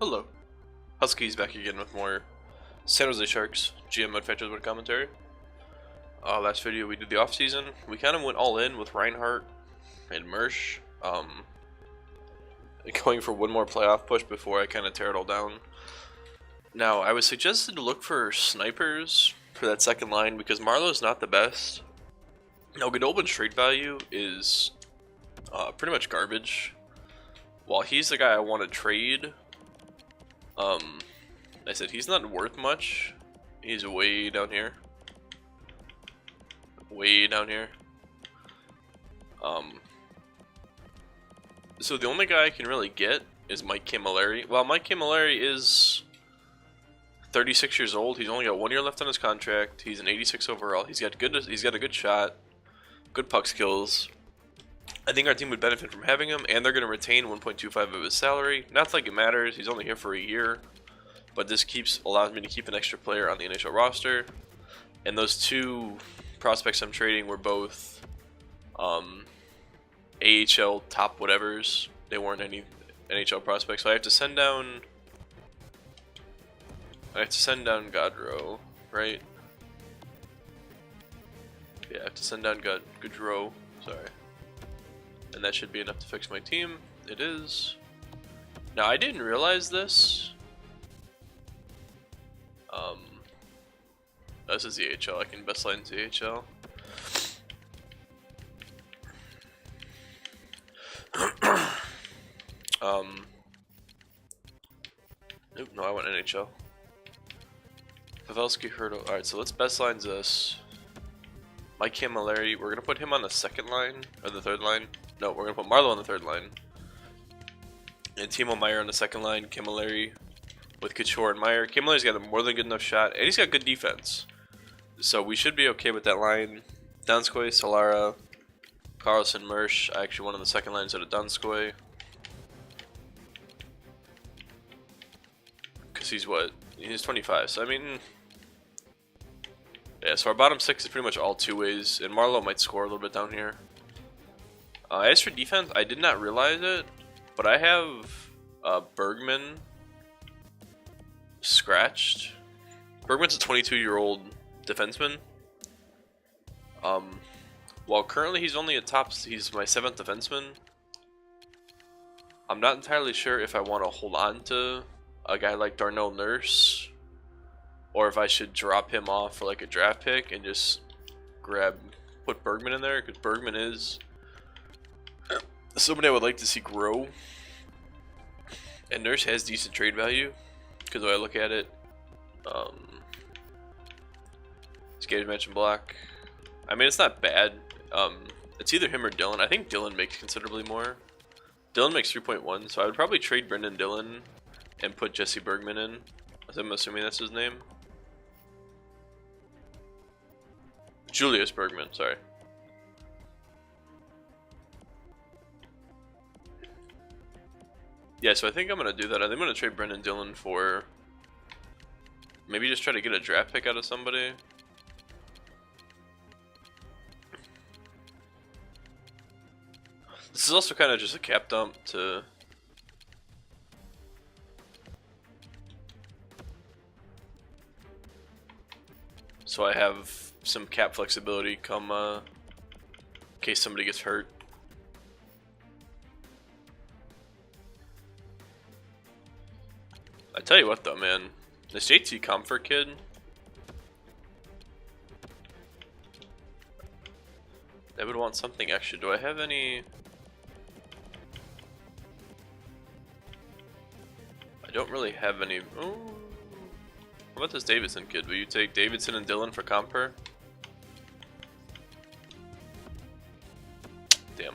Hello. Huskies back again with more San Jose Sharks GM Manufacturers Win commentary. Last video we did the off season. We kind of went all in with Reinhardt and Mersch. Going for one more playoff push before I kind of tear it all down. Now, I was suggested to look for snipers for that second line because Marlowe's not the best. Now, Godolphin's trade value is pretty much garbage. While he's the guy I want to trade, I said he's not worth much. He's way down here. Way down here. So the only guy I can really get is Mike Camilleri. Well, Mike Camilleri is 36 years old. He's only got 1 year left on his contract. He's an 86 overall. He's got a good shot, good puck skills. I think our team would benefit from having him, and they're going to retain 1.25 of his salary. Not like it matters. He's only here for a year, but this allows me to keep an extra player on the NHL roster. And those two prospects I'm trading were both AHL top whatevers. They weren't any NHL prospects, so I have to send down. Gaudreau, right? Yeah, I have to send down Gaudreau. Sorry. And that should be enough to fix my team. It is. Now, I didn't realize this. This is the AHL. I can best line to AHL. Nope, no, I want NHL. Pavelski, Hurdle. Alright, so let's best lines this. Mike Camilleri, we're gonna put him on the second line, or the third line. No, we're gonna put Marlowe on the third line. And Timo Meyer on the second line, Camilleri with Couture and Meyer. Camilleri's got a more than good enough shot, and he's got good defense. So we should be okay with that line. Donskoy, Solara, Carlson, Mersch. I actually won on the second line instead of Donskoy. Because he's what? He's 25, so I mean... Yeah, so our bottom six is pretty much all two ways, and Marlowe might score a little bit down here. As for defense, I did not realize it, but I have Bergman scratched. Bergman's a 22-year-old defenseman. While currently he's only he's my 7th defenseman. I'm not entirely sure if I want to hold on to a guy like Darnell Nurse, or if I should drop him off for like a draft pick and just put Bergman in there, because Bergman is somebody I would like to see grow. And Nurse has decent trade value, because when I look at it, skated match and block. I mean, it's not bad. It's either him or Dylan. I think Dylan makes considerably more. Dylan makes 3.1, so I would probably trade Brendan Dillon and put Jesse Bergman in. I'm assuming that's his name. Julius Bergman, sorry. Yeah, so I think I'm going to do that. I think I'm going to trade Brendan Dillon for... maybe just try to get a draft pick out of somebody. This is also kind of just a cap dump to... so I have some cap flexibility come in case somebody gets hurt. I tell you what though, man, this JT Comfort kid, they would want something extra. Do I have any? I don't really have any. Oh. How about this Davidson kid? Will you take Davidson and Dillon for Comper? Damn.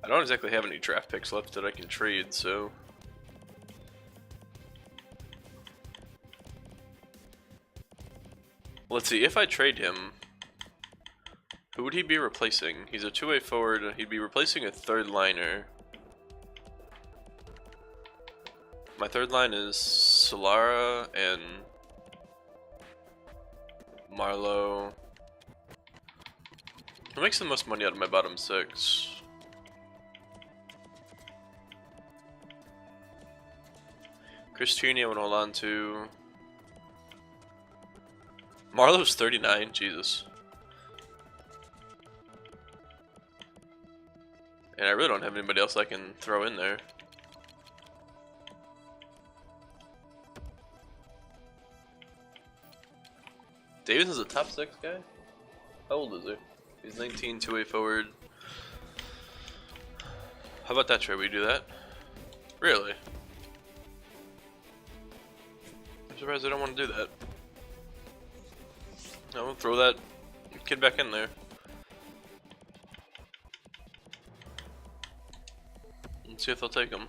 I don't exactly have any draft picks left that I can trade, so... let's see, if I trade him, who would he be replacing? He's a two-way forward, he'd be replacing a third liner. My third line is Solara and Marlowe. Who makes the most money out of my bottom six? Chris Tierney I want to hold on to. Marlowe's 39, Jesus. And I really don't have anybody else I can throw in there. Davis is a top 6 guy? How old is he? He's 19, two-way forward. How about that trade? We do that? Really? I'm surprised they don't want to do that. No, throw that kid back in there. Let's see if they'll take him.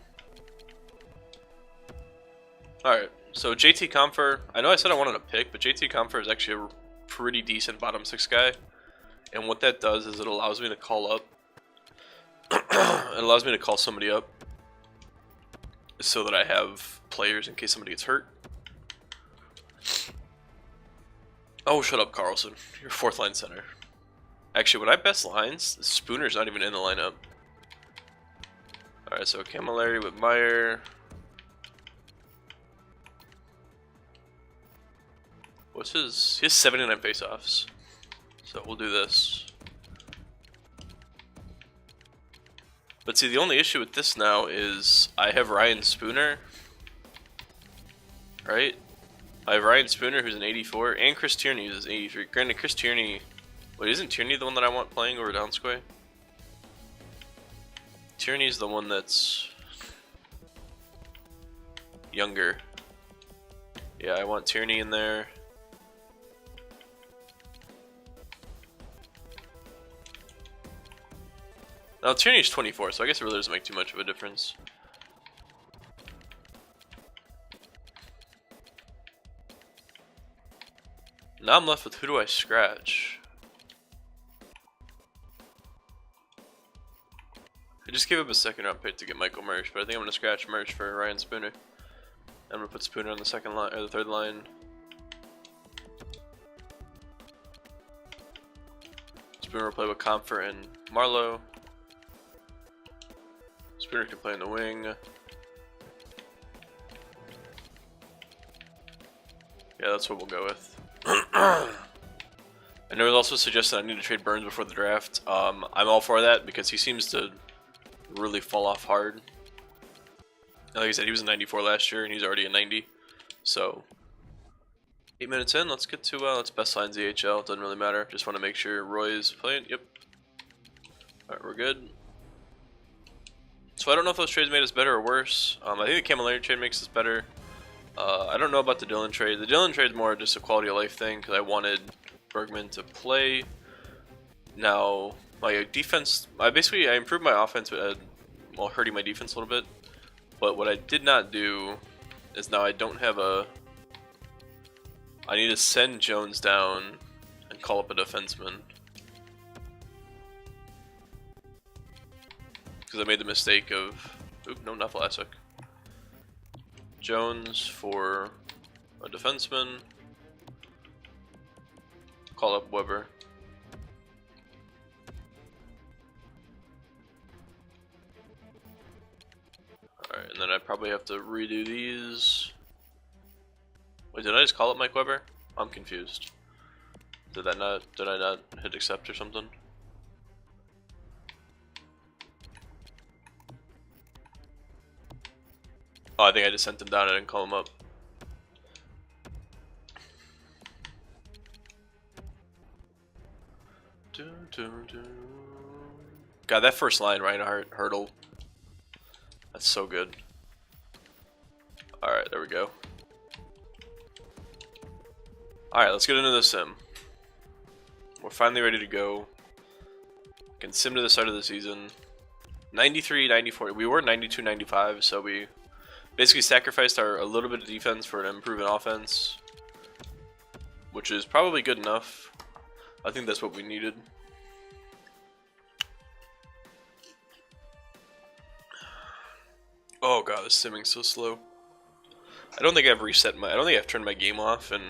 Alright, so JT Comfer, I know I said I wanted a pick, but JT Comfer is actually a pretty decent bottom 6 guy. And what that does is it allows me to call up. It allows me to call somebody up so that I have players in case somebody gets hurt. Oh, shut up, Carlson. You're 4th line center. Actually, when I best lines, Spooner's not even in the lineup. Alright, so Camilleri with Meyer. What's his... He has 79 faceoffs. So we'll do this. But see, the only issue with this now is I have Ryan Spooner. Right? I have Ryan Spooner, who's an 84, and Chris Tierney, who's an 83. Granted, Chris Tierney... Wait, isn't Tierney the one that I want playing over Downsquay? Tierney's the one that's... younger. Yeah, I want Tierney in there. Now, Tierney's 24, so I guess it really doesn't make too much of a difference. Now I'm left with who do I scratch? I just gave up a 2nd round pick to get Michael Mersch, but I think I'm going to scratch Mersch for Ryan Spooner. I'm going to put Spooner on the 2nd line, or the 3rd line. Spooner will play with Comfer and Marlowe. Spooner can play in the wing. Yeah, that's what we'll go with. I know it also suggested I need to trade Burns before the draft. I'm all for that because he seems to really fall off hard. Like I said, he was a 94 last year and he's already a 90. So 8 minutes in, let's get to let's best lines AHL. Doesn't really matter. Just want to make sure Roy's playing. Yep. All right, we're good. So I don't know if those trades made us better or worse. I think the Camilleri trade makes us better. I don't know about the Dillon trade. The Dillon trade is more just a quality of life thing because I wanted Bergman to play. Now my defense, I improved my offense while hurting my defense a little bit. But what I did not do is now I don't have a. I need to send Jones down and call up a defenseman. Because I made the mistake of, oop, no, not Vlasic. Jones for a defenseman. Call up Weber. Alright, and then I probably have to redo these. Wait, did I just call up Mike Weber? I'm confused. Did I not hit accept or something? Oh, I think I just sent him down and didn't call him up. God, that first line, Reinhardt, Hurdle. That's so good. Alright, there we go. Alright, let's get into the sim. We're finally ready to go. Can sim to the start of the season. 93, 94. We were 92, 95, so we basically sacrificed a little bit of defense for an improving offense, which is probably good enough. I think that's what we needed. Oh god, this simming's so slow. I don't think I've I don't think I've turned my game off in,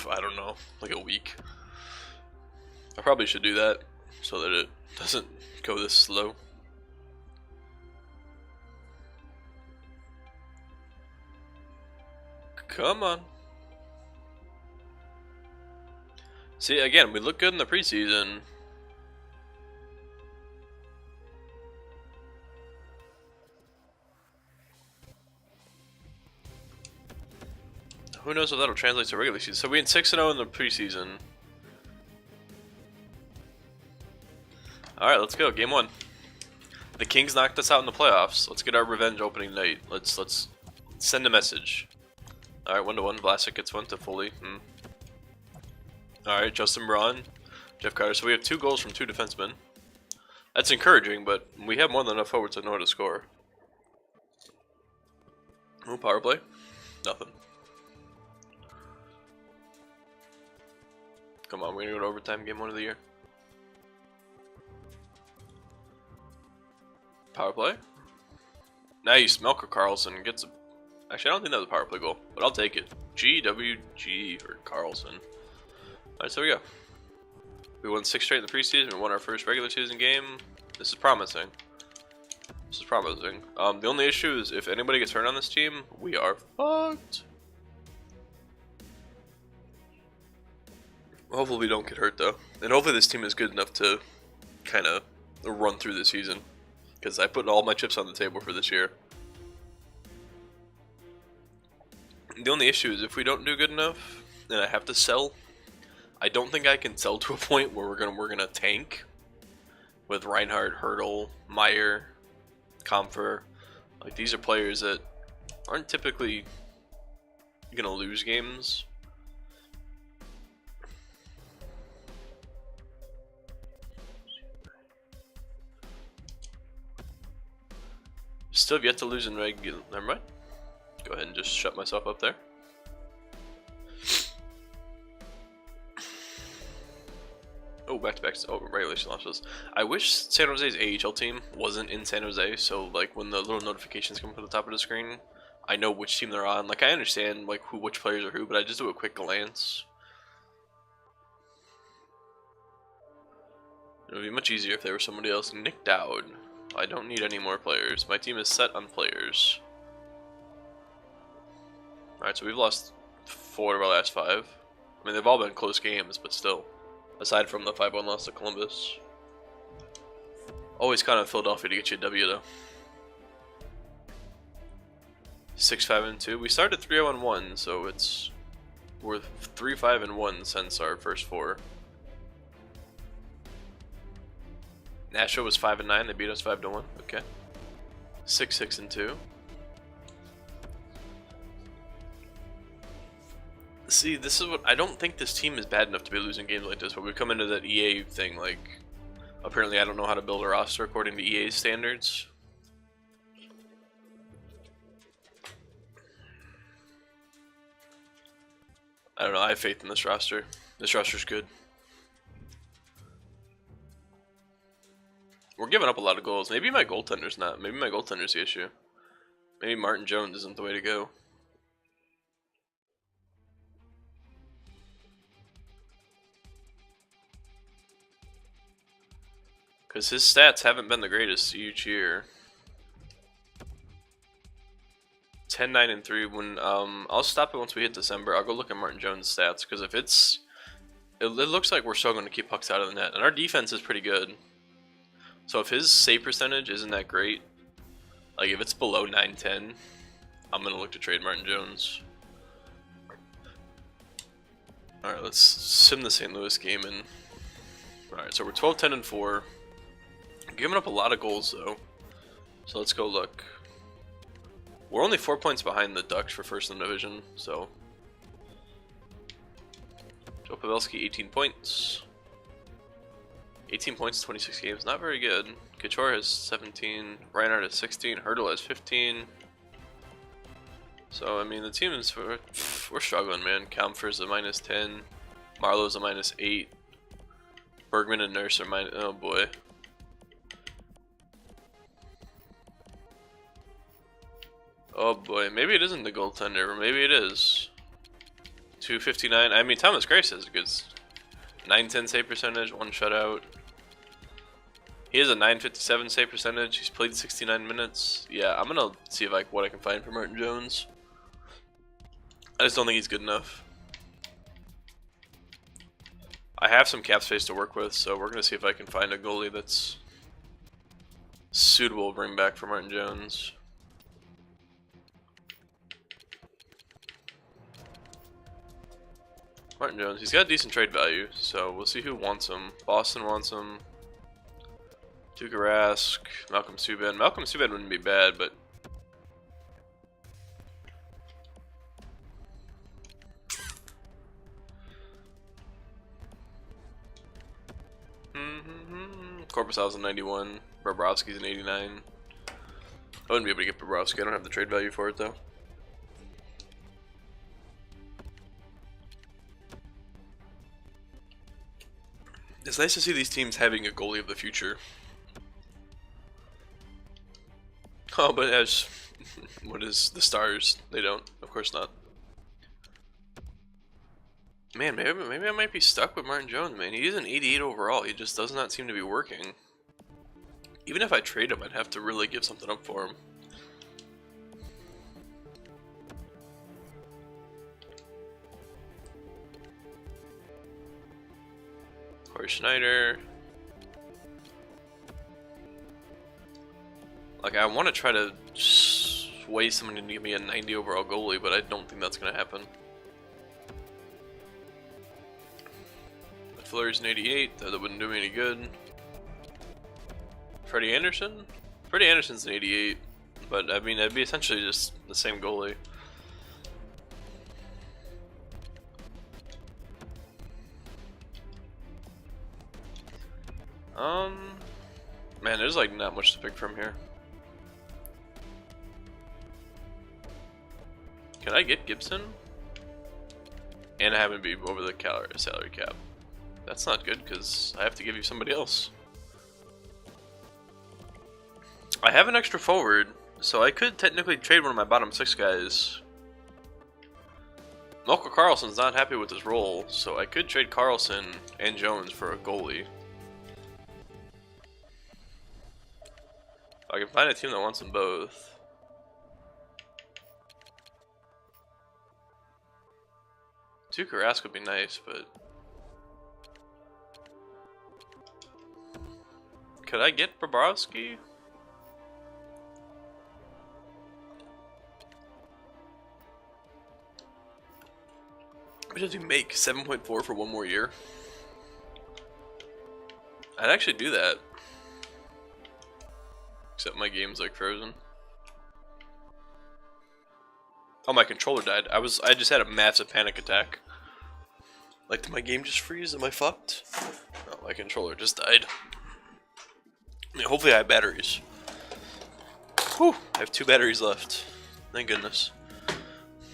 I don't know, like a week. I probably should do that so that it doesn't go this slow. Come on. See, again, we look good in the preseason. Who knows if that'll translate to regular season. So we had 6-0 in the preseason. Alright, let's go. Game 1. The Kings knocked us out in the playoffs. Let's get our revenge opening night. Let's send a message. Alright, 1-1. Vlasic gets one to Foley. Alright, Justin Braun, Jeff Carter. So we have 2 goals from 2 defensemen. That's encouraging, but we have more than enough forwards to know how to score. Ooh, power play? Nothing. Come on, we're gonna go to overtime. Game 1 of the year. Power play? Nice. Melker Carlson gets a... Actually, I don't think that was a power play goal, but I'll take it. GWG for Carlson. Alright, so we go. We won 6 straight in the preseason. We won our first regular season game. This is promising. This is promising. The only issue is if anybody gets hurt on this team, we are fucked. Hopefully we don't get hurt though. And hopefully this team is good enough to kind of run through the season. Because I put all my chips on the table for this year. The only issue is if we don't do good enough, and I have to sell, I don't think I can sell to a point where we're gonna tank with Reinhardt, Hurdle, Meyer, Comfer. Like these are players that aren't typically gonna lose games. Still have yet to lose in regular. Never mind. Go ahead and just shut myself up there. Oh, back-to-back. Oh, regulation losses. I wish San Jose's AHL team wasn't in San Jose, so like when the little notifications come up at the top of the screen, I know which team they're on. Like I understand like which players are who, but I just do a quick glance. It would be much easier if they were somebody else. Nick Dowd. I don't need any more players. My team is set on players. Alright, so we've lost 4 of our last 5. I mean, they've all been close games, but still. Aside from the 5-1 loss to Columbus. Always kind of Philadelphia to get you a W, though. 6-5-2. We started 3-0-1, so we're 3-5-1 since our first 4. Nashville was 5-9. They beat us 5-1. Okay. 6-6-2. See, this is what I don't think this team is bad enough to be losing games like this. But we come into that EA thing like, apparently I don't know how to build a roster according to EA's standards. I don't know. I have faith in this roster. This roster's good. We're giving up a lot of goals. Maybe my goaltender's not. Maybe my goaltender's the issue. Maybe Martin Jones isn't the way to go. Because his stats haven't been the greatest each year. 10-9-3. When I'll stop it once we hit December. I'll go look at Martin Jones' stats because if it looks like we're struggling to keep pucks out of the net, and our defense is pretty good. So if his save percentage isn't that great, like if it's below 9-10, I'm gonna look to trade Martin Jones. All right, let's sim the St. Louis game in. All right, so we're 12-10-4. Giving up a lot of goals though. So let's go look. We're only 4 points behind the Ducks for first in the division, so. Joe Pavelski, 18 points. 18 points, 26 games, not very good. Couture has 17, Reinhardt has 16, Hurdle has 15. So, I mean, the team is, we're struggling, man. Kampfer's a -10, Marlowe's a -8, Bergman and Nurse are oh boy. Oh boy, maybe it isn't the goaltender, or maybe it is. 259, I mean, Thomas Grace has a good 910 save percentage, 1 shutout. He has a 957 save percentage. He's played 69 minutes. Yeah, I'm gonna see if what I can find for Martin Jones. I just don't think he's good enough. I have some cap space to work with, so we're gonna see if I can find a goalie that's suitable to bring back for Martin Jones. Martin Jones, he's got decent trade value, so we'll see who wants him. Boston wants him. Tuukka Rask, Malcolm Subban. Malcolm Subban wouldn't be bad, but Korpisov's a 91. Bobrovsky's an 89. I wouldn't be able to get Bobrovsky. I don't have the trade value for it though. It's nice to see these teams having a goalie of the future. Oh, but as what is the Stars? They don't. Of course not. Man, maybe I might be stuck with Martin Jones, man. He is an 88 overall. He just does not seem to be working. Even if I trade him, I'd have to really give something up for him. Corey Schneider. Like, I want to try to sway someone to give me a 90 overall goalie, but I don't think that's going to happen. Fleury's an 88, that wouldn't do me any good. Freddie Anderson? Freddie Anderson's an 88, but I mean, it'd be essentially just the same goalie. Man, there's like not much to pick from here. Can I get Gibson? And I haven't been over the salary cap. That's not good because I have to give you somebody else. I have an extra forward, so I could technically trade one of my bottom 6 guys. Malcolm Carlson's not happy with his role, so I could trade Carlson and Jones for a goalie. I can find a team that wants them both. Tuukka Rask would be nice, but could I get Bobrovsky? What does he make? 7.4 for one more year? I'd actually do that. Except my game's like frozen. Oh, my controller died. I just had a massive panic attack. Like, did my game just freeze? Am I fucked? Oh, my controller just died. I mean, hopefully I have batteries. Whew, I have 2 batteries left. Thank goodness.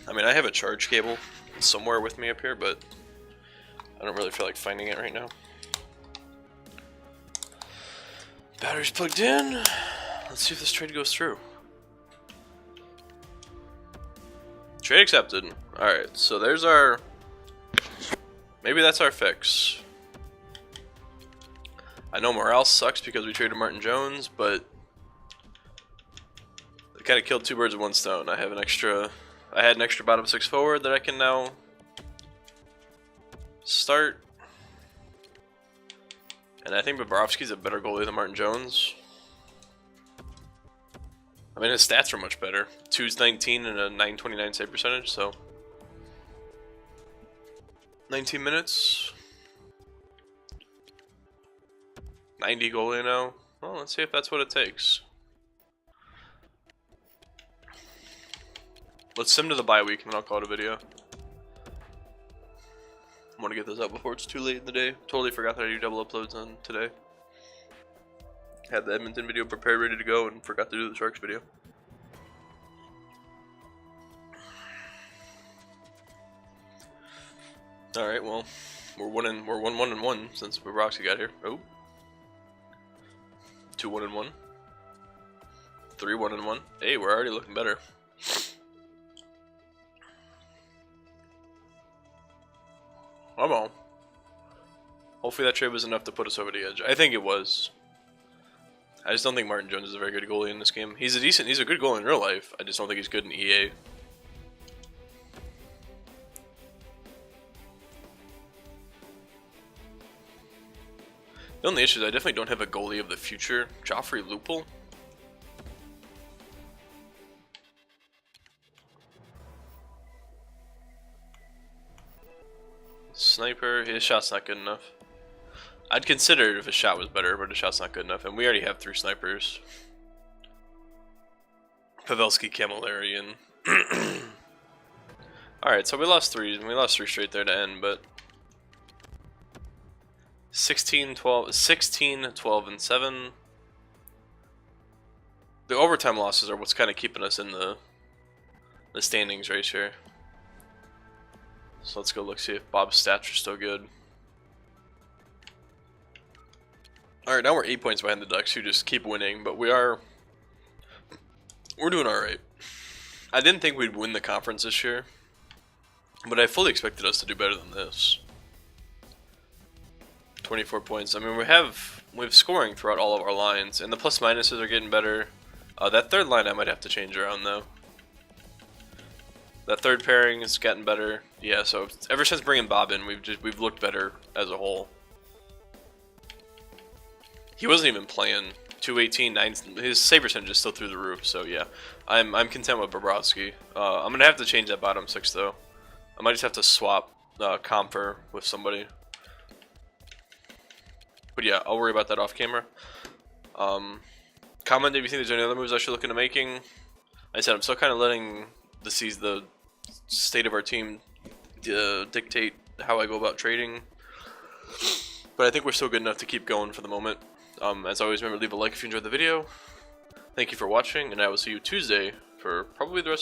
I mean, I have a charge cable somewhere with me up here, but I don't really feel like finding it right now. Batteries plugged in. Let's see if this trade goes through. Trade accepted. Alright, so there's our... Maybe that's our fix. I know morale sucks because we traded Martin Jones, but they kind of killed 2 birds with 1 stone. I had an extra bottom 6 forward that I can now start. And I think Bobrovsky's a better goalie than Martin Jones. I mean, his stats are much better. 219 and a 929 save percentage, so 19 minutes. 90 goalie now. Well, let's see if that's what it takes. Let's sim to the bye week and then I'll call it a video. I want to get this out before it's too late in the day. Totally forgot that I do double uploads on today. Had the Edmonton video prepared, ready to go, and forgot to do the Sharks video. Alright, well, we're 1-1-1 since Bobrovsky got here. Oh. 2-1-1. 3-1-1. Hey, we're already looking better. Come on. Hopefully that trade was enough to put us over the edge. I think it was. I just don't think Martin Jones is a very good goalie in this game. He's a good goalie in real life. I just don't think he's good in EA. The only issue is I definitely don't have a goalie of the future. Joffrey Lupul. Sniper, his shot's not good enough. I'd consider it if his shot was better, but his shot's not good enough, and we already have 3 snipers. Pavelski, Camilleri, and... Alright, so we lost 3, and we lost 3 straight there to end, but... 16, 12, and 7. The overtime losses are what's kind of keeping us in the standings right here. So let's go look, see if Bob's stats are still good. Alright, now we're 8 points behind the Ducks, who just keep winning, but we're doing alright. I didn't think we'd win the conference this year, but I fully expected us to do better than this. 24 points. I mean, we have scoring throughout all of our lines, and the plus minuses are getting better. That third line I might have to change around though. That third pairing is getting better. Yeah, so ever since bringing Bob in, we've looked better as a whole. He wasn't even playing. 218, 9. His save percentage is still through the roof. So yeah, I'm content with Bobrovsky. I'm gonna have to change that bottom 6 though. I might just have to swap Comfer with somebody. But yeah, I'll worry about that off camera. Comment if you think there's any other moves I should look into making. Like I said, I'm still kind of letting the state of our team dictate how I go about trading. But I think we're still good enough to keep going for the moment. As always, remember to leave a like if you enjoyed the video. Thank you for watching, and I will see you Tuesday for probably the rest of